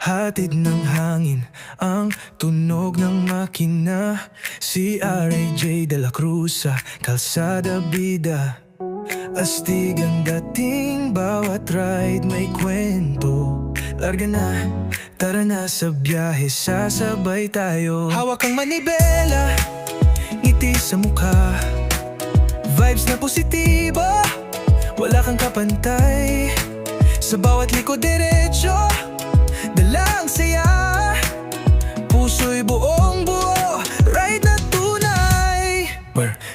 Hatid ng hangin ang tunog ng makina. Si R.A.J. de la Cruz sa kalsada bida. Astig ang dating, bawat ride may kwento. Larga na, tara na sa biyahe, sasabay tayo. Hawak ang manibela, ngiti sa mukha, vibes na positibo, wala kang kapantay. Sa bawat liko diretso, dala ang saya, puso'y buong buo, ride na tunay.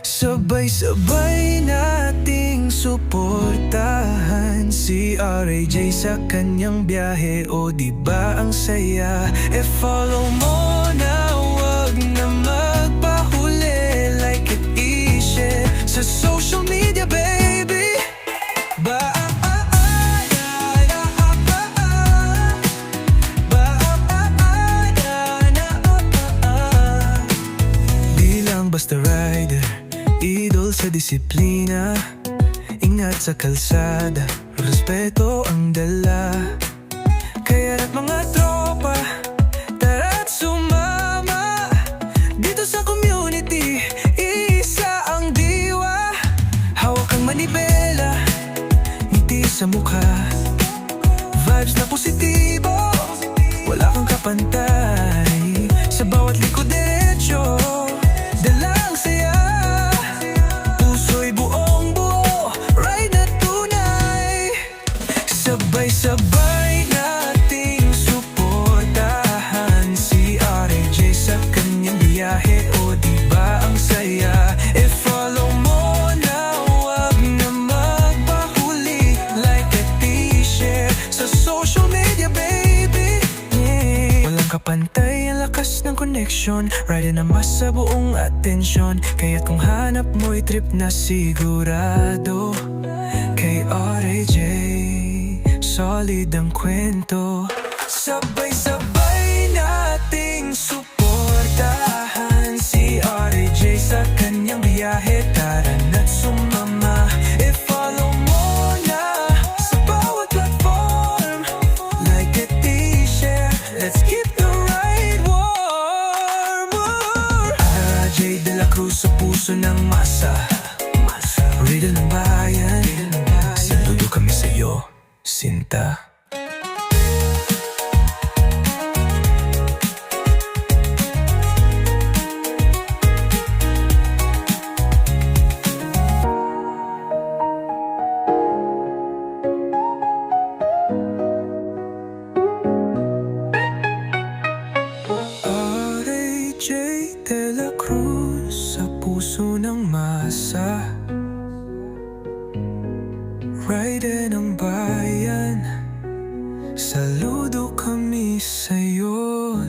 Sabay-sabay nating suportahan si R.A.J. sa kanyang biyahe. O diba ang saya? Follow mo na, wag na magpahuli. Like it, i-share sa social media, baby. Di lang basta rider, idol sa disiplina. Ingat sa kalsada, respeto ang dala. Kaya't mga tropa, tara't sumama. Dito sa community, isa ang diwa. Hawak ang manibela, ngiti sa mukha, vibes na positibo, wala kang kapantay. Sa bawat liko diretso, dala ang saya, puso'y buong buo, ride na tunay. Sabay-sabay nating suportahan si R.A.J. sa kanyang biyahe. O diba ang saya? Follow mo na, wag na magpahuli. Like at i-share sa social media, baby. Walang kapantay ang lakas ng connection, ride na mas sa buong atensyon. Kaya't kung hanap mo'y trip na sigurado, kay R.A.J. solid ang kwento. Sabay-sabay nating suportahan si R.A.J. sa kanyang biyahe. Tara na't sumama, follow mo na sa bawat platform. Like it, i-share, let's keep the ride warm. R.A.J. de la Cruz sa puso ng masa, riddle ng bayan. Saludo kami sa'yo, Sinta. R.A.J. de la Cruz sa puso ng masa, ride ng bayan. Saludo kami sa'yo,